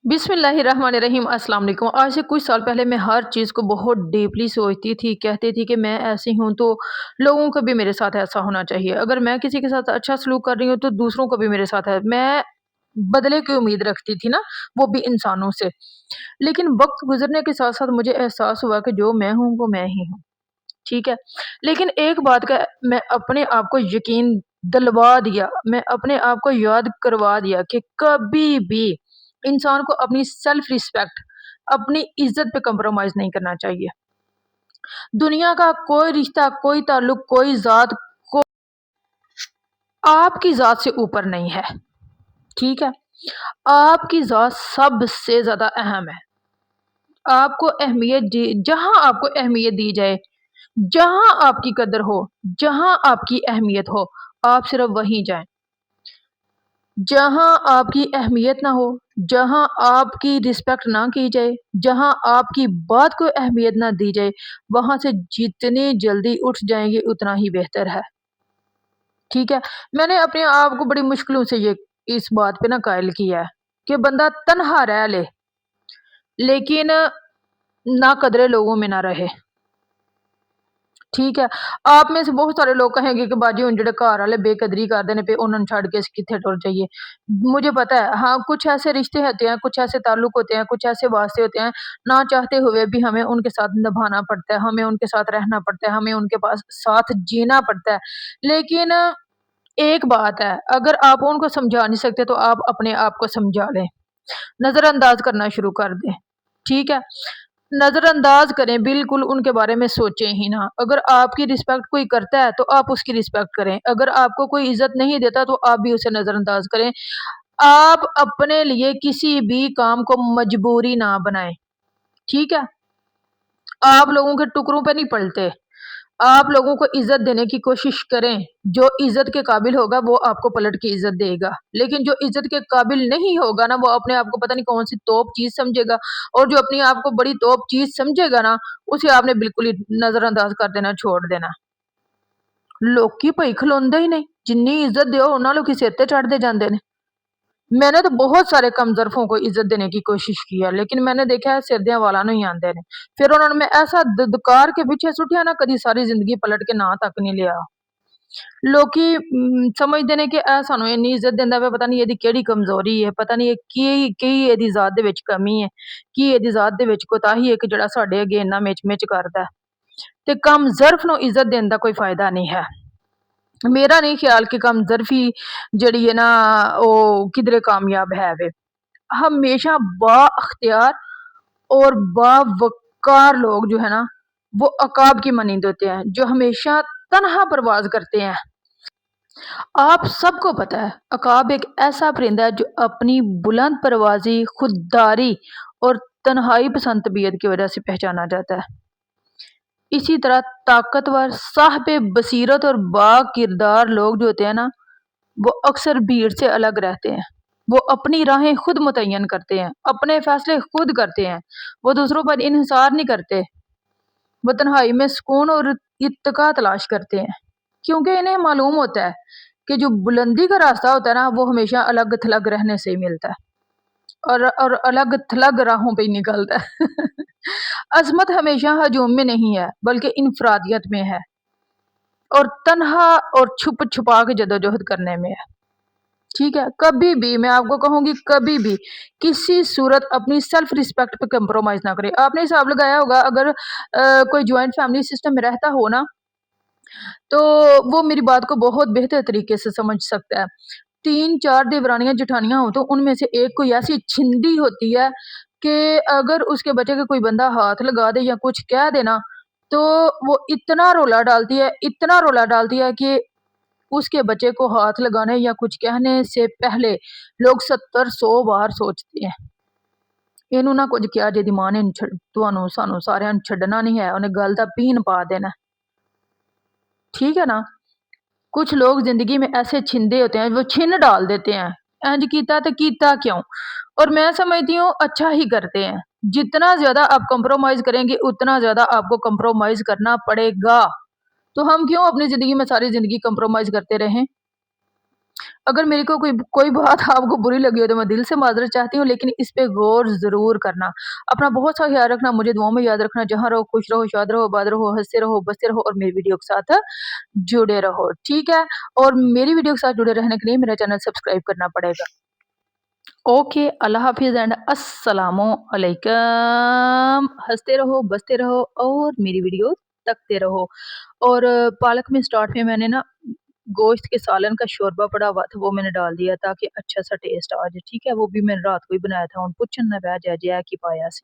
बिस्मिल्लाहिर्रहमानिर्रहीम। अस्सलाम वालेकुम। आज से कुछ साल पहले मैं हर चीज़ को बहुत डीपली सोचती थी, कहती थी कि मैं ऐसी हूँ तो लोगों को भी मेरे साथ ऐसा होना चाहिए। अगर मैं किसी के साथ अच्छा सलूक कर रही हूँ तो दूसरों को भी मेरे साथ है। मैं बदले की उम्मीद रखती थी ना, वो भी इंसानों से। लेकिन वक़्त गुज़रने के साथ-साथ मुझे एहसास हुआ कि जो मैं हूँ वो मैं ही हूँ, ठीक है? लेकिन एक बात का मैं अपने आप को यकीन दिलवा दिया, मैं अपने आप को याद करवा दिया कि कभी भी इंसान को अपनी सेल्फ रिस्पेक्ट, अपनी इज़्ज़त पे कॉम्प्रोमाइज़ नहीं करना चाहिए। दुनिया का कोई रिश्ता, कोई ताल्लुक, कोई ज़ात को आपकी ज़ात से ऊपर नहीं है, ठीक है? आपकी ज़ात सबसे ज़्यादा अहम है। आपको अहमियत दी जहाँ आपको अहमियत दी जाए, जहाँ आपकी कदर हो, जहाँ आपकी अहमियत हो, आप सिर्फ़ वहीं जाएँ। जहाँ आपकी अहमियत ना हो, जहाँ आपकी रिस्पेक्ट ना की जाए, जहाँ आपकी बात को अहमियत ना दी जाए, वहाँ से जितनी जल्दी उठ जाएँगे उतना ही बेहतर है, ठीक है? मैंने अपने आप को बड़ी मुश्किलों से ये इस बात पे ना कायल किया है कि बंदा तन्हा रह ले, लेकिन ना कदरे लोगों में ना रहे। ठीक है। आप में से बहुत सारे लोग कहेंगे कि बाजी हुण जेह्ड़े घर आह्ले बेकदरी करदे ने पे उन्हां नूं छड्ड के असीं कित्थे टुर जाइए। मुझे पता है, हाँ, कुछ ऐसे रिश्ते होते हैं, कुछ ऐसे ताल्लुक होते हैं, कुछ ऐसे वास्ते होते हैं, ना चाहते हुए भी हमें उनके साथ निभाना पड़ता है, हमें उनके साथ रहना पड़ता है, हमें उनके पास साथ जीना पड़ता है। लेकिन एक बात है, अगर आप उनको समझा नहीं सकते तो आप अपने आप को समझा लें। नज़रअंदाज करना शुरू कर दें, ठीक है? नज़रअंदाज करें, बिल्कुल उनके बारे में सोचें ही ना। अगर आपकी रिस्पेक्ट कोई करता है तो आप उसकी रिस्पेक्ट करें, अगर आपको कोई इज़्ज़त नहीं देता तो आप भी उसे नज़रअंदाज करें। आप अपने लिए किसी भी काम को मजबूरी ना बनाएँ, ठीक है? आप लोगों के टुकड़ों पे नहीं पलते। आप लोगों को इज़्ज़त देने की कोशिश करें, जो इज़्ज़त के काबिल होगा वो आपको पलट के इज़्ज़त देगा। लेकिन जो इज़्ज़त के काबिल नहीं होगा ना, वो अपने आप को पता नहीं कौन-सी तोप चीज़ समझेगा, और जो अपने आप को बड़ी तोप चीज़ समझेगा ना, उसे आपने बिल्कुल ही नज़रअंदाज कर देना, छोड़ देना। लोकी भई खलोंदे ही नहीं, जिन्नी इज़्ज़त दिओ उन्हां लोकी सिर ते चढ़दे जांदे ने। मैंने तो बहुत सारे कम ज़रफ़ों को इज़्ज़त देने की कोशिश की है, लेकिन मैंने देखा है सिरदियां वाला नहीं आंदे ने। फिर उन्होंने मैं ऐसा दुदकार के पीछे सुटिया ना, कदी सारी ज़िंदगी पलट के ना तक नहीं लिया। लोकी समझदे ने कि ਇਹ ਸਾਨੂੰ ਇੰਨੀ ਇੱਜ਼ਤ ਦਿੰਦਾ ਵਾ, ਪਤਾ ਨਹੀਂ ਇਹਦੀ ਕਿਹੜੀ ਕਮਜ਼ੋਰੀ ਹੈ, ਪਤਾ ਨਹੀਂ ਇਹ ਕੀ ਇਹਦੀ ਜ਼ਾਤ ਦੇ ਵਿੱਚ ਕਮੀ ਹੈ, ਕੀ ਇਹਦੀ ਜ਼ਾਤ ਦੇ ਵਿੱਚ ਕੋਤਾਹੀ ਹੈ ਕਿ ਜਿਹੜਾ ਸਾਡੇ ਅੱਗੇ ਇੰਨਾ ਮਿਚ-ਮਿਚ ਕਰਦਾ ਹੈ। ਤੇ ਕਮ ਜ਼ਰਫ ਨੂੰ ਇੱਜ਼ਤ ਦੇਣ ਦਾ ਕੋਈ ਫਾਇਦਾ ਨਹੀਂ ਹੈ। मेरा नहीं ख्याल कि कम ज़रफ़ी जड़ी है ना वो किधरे कामयाब है वे। हमेशा बाअख्तियार और बावक़ार लोग जो है ना, वो अकाब की मानींद होते हैं, जो हमेशा तन्हा परवाज़ करते हैं। आप सबको पता है, अकाब एक ऐसा परिंदा है जो अपनी बुलंद परवाज़ी, खुददारी और तन्हाई पसंद तबीयत की वजह से पहचाना जाता है। इसी तरह ताकतवर, साहिबे बसीरत और बाकिरदार लोग जो होते हैं ना, वो अक्सर भीड़ से अलग रहते हैं। वो अपनी राहें खुद मुतय्यन करते हैं, अपने फैसले खुद करते हैं, वो दूसरों पर इन्हिसार नहीं करते। वो तन्हाई में सुकून और इत्तका तलाश करते हैं, क्योंकि इन्हें मालूम होता है कि जो बुलंदी का रास्ता होता है ना, वो हमेशा अलग-थलग रहने से ही मिलता है, और अलग-थलग राहों पे ही निकलता है। अज़मत हमेशा हजूम में नहीं है, बल्कि इनफरादियत में है, और तन्हा और छुप-छुपा के जद्दोजहद करने में है। ठीक है? कभी भी मैं आपको कहूँगी, कभी भी किसी सूरत अपनी सेल्फ रिस्पेक्ट पे कॉम्प्रोमाइज़ ना करें। आपने हिसाब लगाया होगा, अगर कोई जॉइंट फैमिली सिस्टम में रहता हो ना, तो वो मेरी बात को बहुत बेहतर तरीके से समझ सकता है। 3-4 देवरानियाँ जेठानियाँ हों तो उनमें से एक कोई ऐसी छिंदी होती है कि अगर उसके बच्चे का कोई बंदा हाथ लगा दे या कुछ कह दे ना, तो वो इतना रोला डालती है, इतना रोला डालती है कि उसके बच्चे को हाथ लगाने या कुछ कहने से पहले लोग 70-100 बार सोचते हैं। ਇਹਨੂੰ ਨਾ ਕੁਝ ਕਿਹਾ ਜਿਹਦੀ ਮਾਂ ਨੇ ਤੁਹਾਨੂੰ ਸਾਨੂੰ ਸਾਰਿਆਂ ਨੂੰ ਛੱਡਣਾ नहीं है, ਉਹਨੇ गल दा पीन पा देना, ठीक है ना? कुछ लोग जिंदगी में ऐसे छिंदे होते हैं, वो छिन डाल देते हैं, इंज कीता तो कीता क्यों? और मैं समझती हूँ अच्छा ही करते हैं। जितना ज्यादा आप कंप्रोमाइज करेंगे उतना ज्यादा आपको कंप्रोमाइज करना पड़ेगा। तो हम क्यों अपनी जिंदगी में सारी जिंदगी कंप्रोमाइज करते रहें? अगर मेरे को कोई बात आपको बुरी लगी हो तो मैं दिल से माज़रत चाहती हूँ, लेकिन इस पे गौर ज़रूर करना। अपना बहुत सा ख़्याल रखना, मुझे दुआओं में याद रखना। जहाँ रहो खुश रहो, शाद रहो, आबाद रहो, हँसते रहो, बसते रहो और मेरी वीडियो के साथ जुड़े रहो, ठीक है? और मेरी वीडियो के साथ जुड़े रहने के लिए मेरा चैनल सब्सक्राइब करना पड़ेगा। ओके, अल्लाह हाफ़िज़ एंड अस्सलामु अलैकुम। हँसते रहो, बसते रहो और मेरी वीडियो तकते रहो। और पालक में स्टार्ट में मैंने ना गोश्त के सालन का शोरबा पड़ा हुआ था, वो मैंने डाल दिया ताकि अच्छा सा टेस्ट आ जाए, ठीक है? वो भी मैंने रात को ही बनाया था, हुण पुछन ना बह जाए कि पाया सी।